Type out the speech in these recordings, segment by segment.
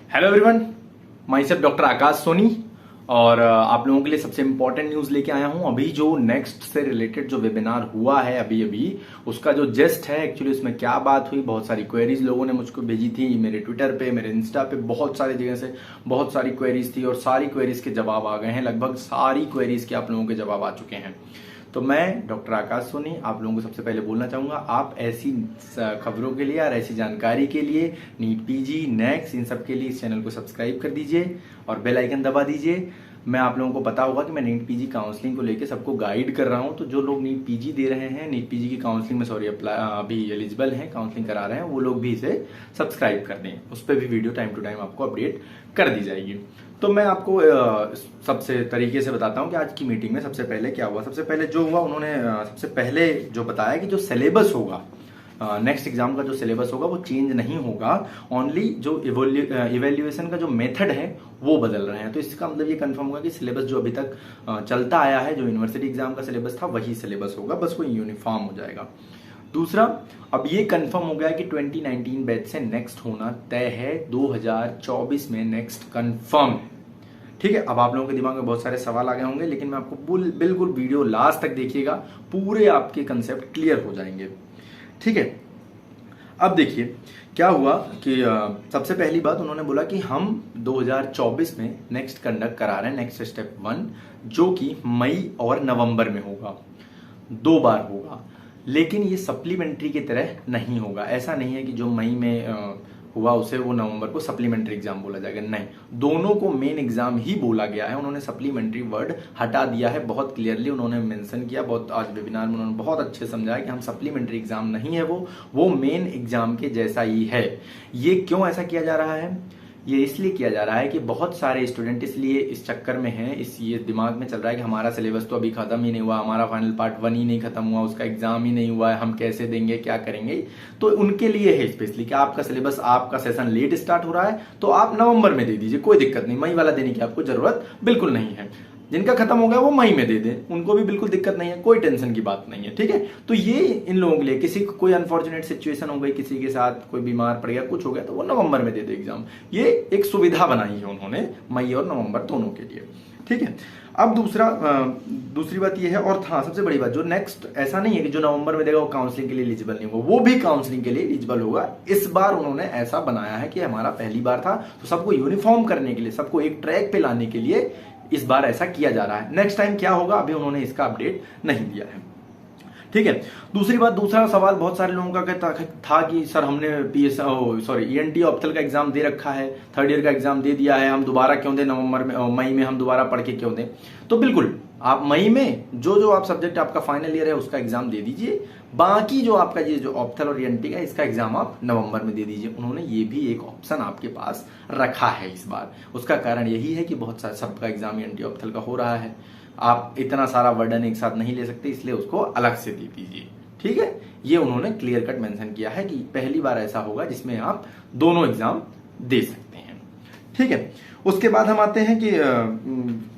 Hello everyone, myself doctor Akash Soni और आप लोगों के लिए सबसे इंपॉर्टेंट न्यूज लेके आया हूं। अभी जो नेक्स्ट से रिलेटेड जो वेबिनार हुआ है अभी अभी उसका जो जेस्ट है, एक्चुअली उसमें क्या बात हुई, बहुत सारी क्वेरीज लोगों ने मुझको भेजी थी मेरे ट्विटर पे, मेरे इंस्टा पे, बहुत सारी जगह से बहुत सारी क्वेरीज थी और सारी क्वेरीज के जवाब आ गए हैं। लगभग सारी क्वेरीज के आप लोगों के जवाब आ चुके हैं। तो मैं डॉक्टर आकाश सोनी आप लोगों को सबसे पहले बोलना चाहूंगा, आप ऐसी खबरों के लिए और ऐसी जानकारी के लिए नीट पीजी नेक्स्ट इन सब के लिए इस चैनल को सब्सक्राइब कर दीजिए और बेल आइकन दबा दीजिए। मैं आप लोगों को पता होगा कि मैं नीट पीजी काउंसलिंग को लेकर सबको गाइड कर रहा हूं, तो जो लोग नीट पीजी दे रहे हैं, नीट पीजी की काउंसलिंग में अभी एलिजिबल हैं, काउंसलिंग करा रहे हैं, वो लोग भी इसे सब्सक्राइब कर दें। उस पर भी वीडियो टाइम टू टाइम आपको अपडेट कर दी जाएगी। तो मैं आपको सबसे तरीके से बताता हूं कि आज की मीटिंग में सबसे पहले क्या हुआ। सबसे पहले जो हुआ, उन्होंने सबसे पहले जो बताया कि जो सिलेबस होगा, नेक्स्ट एग्जाम का जो सिलेबस होगा वो चेंज नहीं होगा, ओनली जो इवेल्युएशन का जो मेथड है वो बदल रहे हैं। तो इसका मतलब ये कंफर्म होगा कि सिलेबस जो अभी तक चलता आया है, जो यूनिवर्सिटी एग्जाम का सिलेबस था वही सिलेबस होगा, बस वो यूनिफॉर्म हो जाएगा। दूसरा, अब ये कंफर्म हो गया कि 2019 बैच से नेक्स्ट होना तय है, 2024 में नेक्स्ट कंफर्म। ठीक है, अब आप लोगों के दिमाग में बहुत सारे सवाल आ गए होंगे, लेकिन मैं आपको बिल्कुल वीडियो लास्ट तक देखिएगा, पूरे आपके कंसेप्ट क्लियर हो जाएंगे। ठीक है, अब देखिए क्या हुआ कि सबसे पहली बात उन्होंने बोला कि हम 2024 में नेक्स्ट कंडक्ट करा रहे हैं, नेक्स्ट स्टेप 1, जो कि मई और नवंबर में होगा, 2 बार होगा। लेकिन ये सप्लीमेंट्री की तरह नहीं होगा। ऐसा नहीं है कि जो मई में हुआ उसे वो नवंबर को सप्लीमेंट्री एग्जाम बोला जाएगा, नहीं, दोनों को मेन एग्जाम ही बोला गया है। उन्होंने सप्लीमेंट्री वर्ड हटा दिया है, बहुत क्लियरली उन्होंने मेंशन किया, बहुत आज वेबिनार में उन्होंने बहुत अच्छे समझाया कि हम सप्लीमेंट्री एग्जाम नहीं है, वो मेन एग्जाम के जैसा ही है। ये क्यों ऐसा किया जा रहा है? ये इसलिए किया जा रहा है कि बहुत सारे स्टूडेंट इसलिए इस चक्कर में हैं, ये दिमाग में चल रहा है कि हमारा सिलेबस तो अभी खत्म ही नहीं हुआ, हमारा फाइनल पार्ट 1 ही नहीं खत्म हुआ, उसका एग्जाम ही नहीं हुआ है, हम कैसे देंगे, क्या करेंगे। तो उनके लिए है स्पेशली कि आपका सिलेबस, आपका सेशन लेट स्टार्ट हो रहा है तो आप नवंबर में दे दीजिए, कोई दिक्कत नहीं, मई वाला देने की आपको जरूरत बिल्कुल नहीं है। जिनका खत्म हो गया वो मई में दे दें, उनको भी बिल्कुल दिक्कत नहीं है, कोई टेंशन की बात नहीं है। ठीक है, तो ये इन लोगों के लिए, किसी को कोई अनफॉर्चुनेट सिचुएशन हो गई, किसी के साथ कोई बीमार पड़ गया, कुछ हो गया, तो वो नवंबर में दे दे एग्जाम। ये एक सुविधा बनाई है उन्होंने मई और नवंबर दोनों के लिए। ठीक है, अब दूसरी बात ये है, और हाँ सबसे बड़ी बात, जो नेक्स्ट, ऐसा नहीं है कि जो नवंबर में देगा वो काउंसलिंग के लिए एलिजिबल नहीं होगा, वो भी काउंसलिंग के लिए एलिजिबल होगा। इस बार उन्होंने ऐसा बनाया है कि हमारा पहली बार था, तो सबको यूनिफॉर्म करने के लिए, सबको एक ट्रैक पे लाने के लिए इस बार ऐसा किया जा रहा है। नेक्स्ट टाइम क्या होगा अभी उन्होंने इसका अपडेट नहीं दिया है। ठीक है, दूसरी बात, दूसरा सवाल बहुत सारे लोगों का कहता था कि सर हमने ईएनटी ऑप्थल का एग्जाम दे रखा है, 3rd ईयर का एग्जाम दे दिया है, हम दोबारा क्यों दें नवंबर में, मई में हम दोबारा पढ़ के क्यों दें? तो बिल्कुल आप मई में जो आप सब्जेक्ट आपका फाइनल ईयर है उसका एग्जाम दे दीजिए, बाकी जो आपका ये जो ऑप्थल और ईएनटी का इसका एग्जाम आप नवंबर में दे दीजिए। उन्होंने ये भी एक ऑप्शन आपके पास रखा है इस बार। उसका कारण यही है कि बहुत सारा सबका एग्जाम ईएनटी ऑप्थल का हो रहा है, आप इतना सारा वर्डन एक साथ नहीं ले सकते, इसलिए उसको अलग से दे दीजिए। ठीक है, ये उन्होंने क्लियर कट मेंशन किया है कि पहली बार ऐसा होगा जिसमें आप दोनों एग्जाम दे सकते हैं। ठीक है, उसके बाद हम आते हैं कि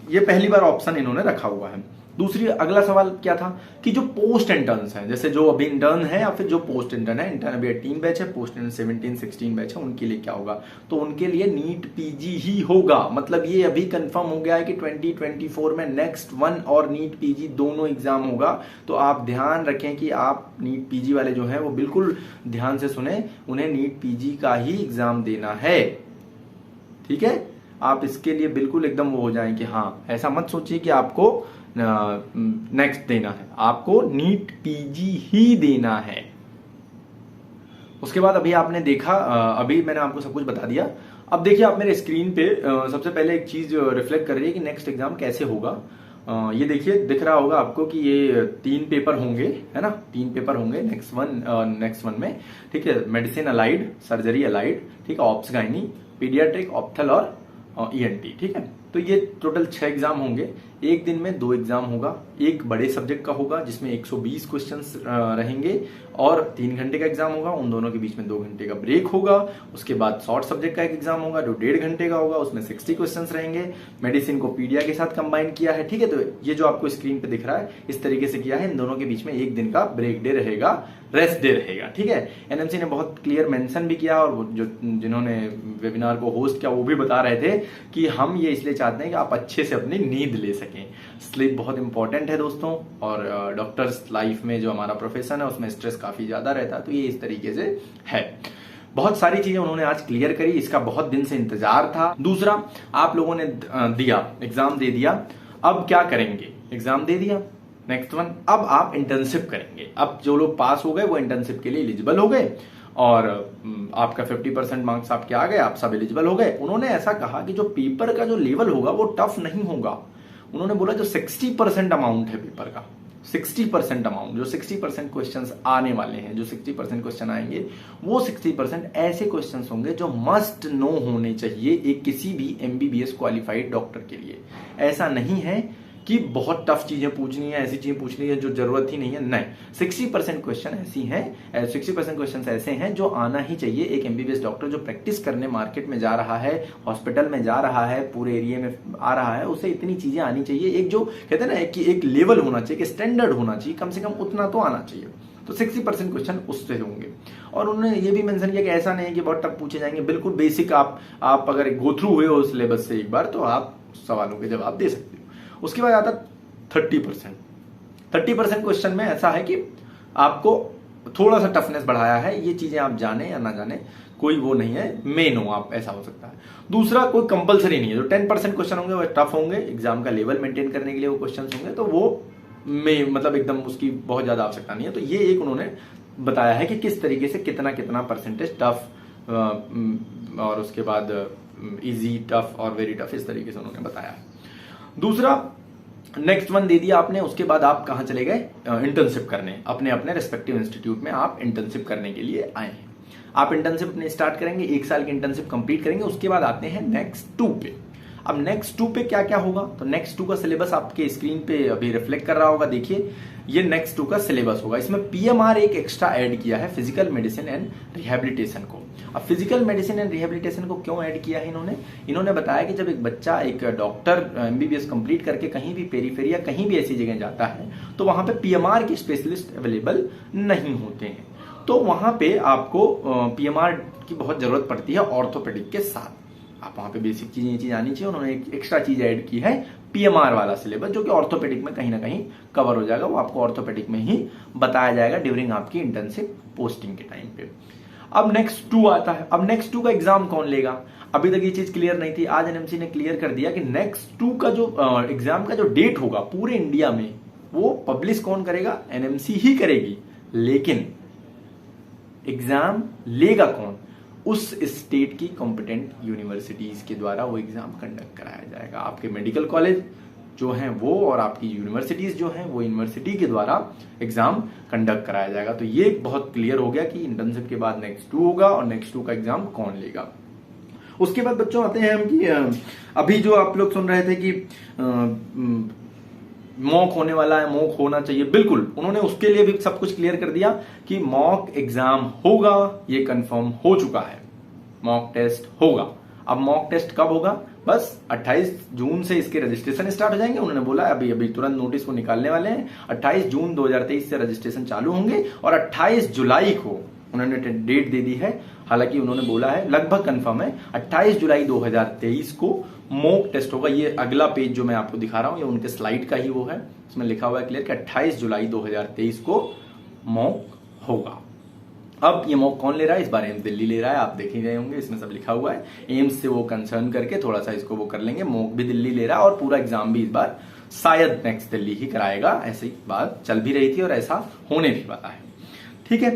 ये पहली बार ऑप्शन इन्होंने रखा हुआ है। दूसरी, अगला सवाल क्या था कि जो पोस्ट इंटर्न्स हैं, जैसे जो अभी इंटर्न है या फिर जो पोस्ट इंटर्न है, इंटर्न अभी 18 बैच है, पोस्ट इंटर्न 17-16 बैच है, उनके लिए क्या होगा? तो उनके लिए नीट पीजी ही होगा। मतलब ये अभी कंफर्म हो गया है कि 2024 में नेक्स्ट 1 और नीट पीजी दोनों एग्जाम होगा। तो आप ध्यान रखें कि आप नीट पीजी वाले जो हैं वो बिल्कुल ध्यान से सुने, उन्हें नीट पीजी का ही एग्जाम देना है। ठीक है, आप इसके लिए बिल्कुल एकदम वो हो जाएं कि हाँ, ऐसा मत सोचिए कि आपको नेक्स्ट देना है, आपको नीट पीजी ही देना है। उसके बाद अभी आपने देखा, अभी मैंने आपको सब कुछ बता दिया। अब देखिए आप मेरे स्क्रीन पे सबसे पहले एक चीज रिफ्लेक्ट कर रही है कि नेक्स्ट एग्जाम कैसे होगा। ये देखिए, दिख रहा होगा आपको कि ये 3 पेपर होंगे, है ना, 3 पेपर होंगे नेक्स्ट वन में। ठीक है, मेडिसिन अलाइड, सर्जरी अलाइड, ठीक है, ऑप्स गाइनी, पीडियाट्रिक, ऑप्थल और ईएनटी। ठीक है, तो ये टोटल 6 एग्जाम होंगे। एक दिन में 2 एग्जाम होगा, एक बड़े सब्जेक्ट का होगा जिसमें 120 क्वेश्चंस रहेंगे और 3 घंटे का एग्जाम होगा, उन दोनों के बीच में 2 घंटे का ब्रेक होगा। उसके बाद शॉर्ट सब्जेक्ट का एक एग्जाम होगा जो 1.5 घंटे का होगा, उसमें 60 क्वेश्चंस रहेंगे। मेडिसिन को पीडिया के साथ कंबाइन किया है, ठीक है। तो ये जो आपको स्क्रीन पे दिख रहा है इस तरीके से किया है। इन दोनों के बीच में एक दिन का ब्रेक डे रहेगा, रेस्ट डे रहेगा, ठीक है। एनएमसी ने बहुत क्लियर मेंशन भी किया और जो जिन्होंने वेबिनार को होस्ट किया वो भी बता रहे थे कि हम ये इसलिए चाहते हैं कि आप अच्छे से अपनी नींद ले सकें। स्लीप बहुत इंपॉर्टेंट है दोस्तों, और डॉक्टर्स लाइफ में जो हमारा प्रोफेशन है उसमें स्ट्रेस काफी ज्यादा रहता है, तो ये इस तरीके से है। बहुत सारी चीजें उन्होंने आज क्लियर करी, इसका बहुत दिन से इंतजार था। दूसरा, आप लोगों ने दिया एग्जाम दे दिया, अब क्या करेंगे? एग्जाम दे दिया, नेक्स्ट वन, अब आप इंटर्नशिप करेंगे। अब जो लोग पास हो गए वो इंटर्नशिप के लिए एलिजिबल हो गए और आपका 50% मार्क्स आपके आ गए, आप सब एलिजिबल हो गए। उन्होंने ऐसा कहा कि जो पेपर का जो लेवल होगा वो टफ नहीं होगा। उन्होंने बोला जो 60% अमाउंट है पेपर का, 60% अमाउंट, जो 60% क्वेश्चंस आने वाले हैं, जो 60% क्वेश्चन आएंगे वो 60% ऐसे क्वेश्चंस होंगे जो मस्ट नो होने चाहिए एक किसी भी एमबीबीएस क्वालिफाइड डॉक्टर के लिए। ऐसा नहीं है कि बहुत टफ चीजें पूछनी है, ऐसी चीजें पूछनी है जो जरूरत ही नहीं है, नहीं। 60% क्वेश्चन ऐसी हैं, 60% क्वेश्चन ऐसे हैं जो आना ही चाहिए एक एमबीबीएस डॉक्टर जो प्रैक्टिस करने मार्केट में जा रहा है, हॉस्पिटल में जा रहा है, पूरे एरिया में आ रहा है, उसे इतनी चीजें आनी चाहिए। एक जो कहते हैं ना कि एक लेवल होना चाहिए, स्टैंडर्ड होना चाहिए, कम से कम उतना तो आना चाहिए। तो 60% क्वेश्चन उससे होंगे। और उन्होंने ये भी मेंशन किया कि ऐसा नहीं है कि बहुत टफ पूछे जाएंगे, बिल्कुल बेसिक आप अगर गो थ्रू हुए हो सिलेबस से एक बार तो आप सवालों के जवाब दे सकते हो। उसके बाद आता 30%। 30% क्वेश्चन में ऐसा है कि आपको थोड़ा सा टफनेस बढ़ाया है, ये चीजें आप जाने या ना जाने कोई वो नहीं है, मेन हो आप, ऐसा हो सकता है। दूसरा, कोई कंपलसरी नहीं है। जो 10% क्वेश्चन होंगे वो टफ होंगे, एग्जाम का लेवल मेंटेन करने के लिए वो क्वेश्चन होंगे, तो वो में मतलब एकदम उसकी बहुत ज्यादा आवश्यकता नहीं है। तो ये एक उन्होंने बताया है कि किस तरीके से कितना कितना परसेंटेज टफ और उसके बाद इजी, टफ और वेरी टफ, इस तरीके से उन्होंने बताया है। दूसरा, नेक्स्ट वन दे दिया आपने, उसके बाद आप कहां चले गए? इंटर्नशिप करने, अपने अपने रेस्पेक्टिव इंस्टीट्यूट में आप इंटर्नशिप करने के लिए आए हैं। आप इंटर्नशिप अपने स्टार्ट करेंगे, 1 साल की इंटर्नशिप कंप्लीट करेंगे। उसके बाद आते हैं नेक्स्ट 2 पे। अब नेक्स्ट 2 पे क्या क्या होगा? तो नेक्स्ट 2 का सिलेबस आपके स्क्रीन पे अभी रिफ्लेक्ट कर रहा होगा, देखिए ये नेक्स्ट 2 का सिलेबस होगा। इसमें पीएमआर एक एक्स्ट्रा ऐड किया है, फिजिकल मेडिसिन एंड रिहेबिलिटेशन को। अब फिजिकल मेडिसिन एंड रिहेबिलिटेशन को क्यों ऐड किया है इन्होंने बताया कि जब एक बच्चा एक डॉक्टर एमबीबीएस कंप्लीट करके कहीं भी पेरीफेरी या कहीं भी ऐसी जगह जाता है तो वहां पे पीएमआर के स्पेशलिस्ट अवेलेबल नहीं होते हैं, तो वहां पे आपको पीएमआर की बहुत जरूरत पड़ती है ऑर्थोपेडिक के साथ। आप वहां पे बेसिक चीज आनी चाहिए, उन्होंने एक एक्स्ट्रा चीज ऐड की है, पीएमआर वाला सिलेबस, जो कि ऑर्थोपेडिक में कहीं ना कहीं कवर हो जाएगा। वो आपको ऑर्थोपेडिक में ही बताया जाएगा ड्यूरिंग आपकी इंटर्नशिप पोस्टिंग के टाइम पे। अब नेक्स्ट 2 आता है। अब नेक्स्ट 2 का एग्जाम कौन लेगा? अभी तक ये चीज क्लियर नहीं थी, आज एनएमसी ने क्लियर कर दिया कि नेक्स्ट 2 का जो एग्जाम का जो डेट होगा पूरे इंडिया में वो पब्लिश कौन करेगा? एनएमसी ही करेगी। लेकिन एग्जाम लेगा कौन? उस स्टेट की कॉम्पिटेंट यूनिवर्सिटीज के द्वारा वो एग्जाम कंडक्ट कराया जाएगा। आपके मेडिकल कॉलेज जो हैं वो और आपकी यूनिवर्सिटीज जो हैं वो यूनिवर्सिटी के द्वारा एग्जाम कंडक्ट कराया जाएगा। तो ये बहुत क्लियर हो गया कि इंटर्नशिप के बाद नेक्स्ट 2 होगा और नेक्स्ट 2 का एग्जाम कौन लेगा। उसके बाद बच्चों आते हैं हम कि अभी जो आप लोग सुन रहे थे कि मॉक होने वाला है, मॉक होना चाहिए, बिल्कुल उन्होंने उसके लिए भी सब कुछ क्लियर कर दिया कि मॉक एग्जाम होगा, ये कंफर्म हो चुका है, मॉक टेस्ट होगा। अब मॉक टेस्ट कब होगा? बस 28 जून से इसके रजिस्ट्रेशन स्टार्ट हो जाएंगे। उन्होंने बोला अभी तुरंत नोटिस को निकालने वाले हैं। 28 जून 2023 से रजिस्ट्रेशन चालू होंगे और 28 जुलाई को उन्होंने डेट दे दी है। हालांकि उन्होंने बोला है, लगभग कंफर्म है, 28 जुलाई 2023 को मॉक टेस्ट होगा। ये अगला पेज जो मैं आपको दिखा रहा हूं ये उनके स्लाइड का ही वो है, इसमें लिखा हुआ है क्लियर कि 28 जुलाई 2023 को मॉक होगा। अब ये मॉक कौन ले रहा है? इस बार एम्स दिल्ली ले रहा है, आप देख ही रहे होंगे, इसमें सब लिखा हुआ है। एम्स से वो कंसर्न करके थोड़ा सा इसको वो कर लेंगे। मॉक भी दिल्ली ले रहा है और पूरा एग्जाम भी इस बार शायद नेक्स्ट दिल्ली ही कराएगा, ऐसी बात चल भी रही थी और ऐसा होने भी वाला है। ठीक है,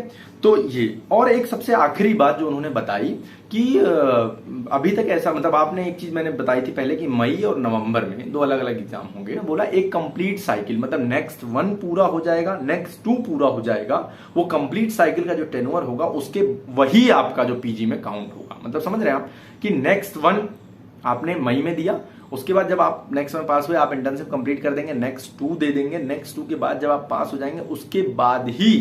तो ये और एक सबसे आखिरी बात जो उन्होंने बताई कि अभी तक ऐसा, मतलब आपने एक चीज मैंने बताई थी पहले कि मई और नवंबर में 2 अलग अलग एग्जाम होंगे ना, बोला एक कंप्लीट साइकिल, मतलब नेक्स्ट 1 पूरा हो जाएगा, नेक्स्ट 2 पूरा हो जाएगा, वो कंप्लीट साइकिल का जो टेन्योर होगा उसके वही आपका जो पीजी में काउंट होगा। मतलब समझ रहे हैं आप कि नेक्स्ट 1 आपने मई में दिया, उसके बाद जब आप नेक्स्ट में पास हुए आप इंटर्नशिप कंप्लीट कर देंगे, नेक्स्ट 2 दे देंगे, नेक्स्ट 2 के बाद जब आप पास हो जाएंगे उसके बाद ही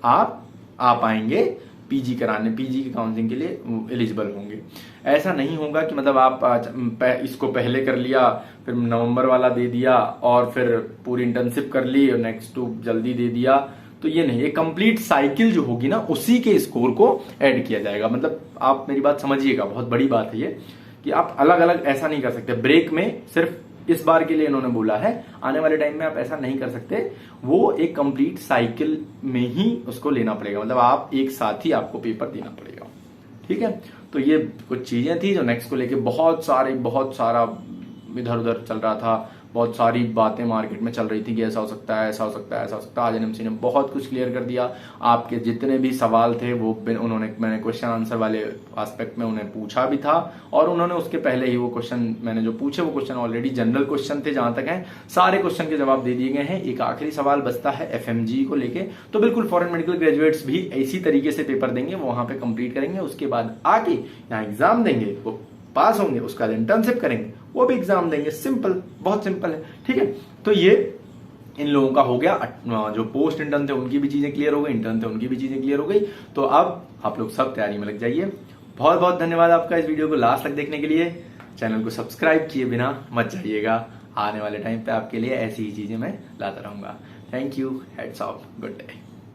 आप आ पाएंगे पीजी कराने, पीजी की काउंसलिंग के लिए एलिजिबल होंगे। ऐसा नहीं होगा कि मतलब आप इसको पहले कर लिया फिर नवंबर वाला दे दिया और फिर पूरी इंटर्नशिप कर ली और नेक्स्ट 2 जल्दी दे दिया, तो ये नहीं, ये कंप्लीट साइकिल जो होगी ना उसी के स्कोर को ऐड किया जाएगा। मतलब आप मेरी बात समझिएगा, बहुत बड़ी बात है ये कि आप अलग अलग ऐसा नहीं कर सकते। ब्रेक में सिर्फ इस बार के लिए इन्होंने बोला है, आने वाले टाइम में आप ऐसा नहीं कर सकते, वो एक कंप्लीट साइकिल में ही उसको लेना पड़ेगा। मतलब आप एक साथ ही आपको पेपर देना पड़ेगा, ठीक है। तो ये कुछ चीजें थी जो नेक्स्ट को लेके बहुत सारा इधर उधर चल रहा था, बहुत सारी बातें मार्केट में चल रही थी कि ऐसा हो सकता है, ऐसा हो सकता है, ऐसा हो सकता है। आज एनएमसी ने बहुत कुछ क्लियर कर दिया। आपके जितने भी सवाल थे वो मैंने क्वेश्चन आंसर वाले एस्पेक्ट में उन्हें पूछा भी था, और उन्होंने उसके पहले ही वो क्वेश्चन मैंने जो पूछे वो क्वेश्चन ऑलरेडी जनरल क्वेश्चन थे, जहां तक है सारे क्वेश्चन के जवाब दे दिए गए हैं। एक आखिरी सवाल बचता है एफएमजी को लेके, तो बिल्कुल फॉरेन मेडिकल ग्रेजुएट्स भी इसी तरीके से पेपर देंगे, वो वहां पे कंप्लीट करेंगे, उसके बाद आके यहाँ एग्जाम देंगे, वो पास होंगे, उसका इंटर्नशिप करेंगे, वो भी एग्जाम देंगे। सिंपल, बहुत सिंपल है, ठीक है। तो ये इन लोगों का हो गया। जो पोस्ट इंटर्न थे उनकी भी चीजें क्लियर हो गई, इंटर्न थे उनकी भी चीजें क्लियर हो गई। तो अब आप लोग सब तैयारी में लग जाइए। बहुत बहुत धन्यवाद आपका इस वीडियो को लास्ट तक देखने के लिए। चैनल को सब्सक्राइब किए बिना मत जाइएगा, आने वाले टाइम पे आपके लिए ऐसी ही चीजें मैं लाता रहूंगा। Thank you, heads of, good day.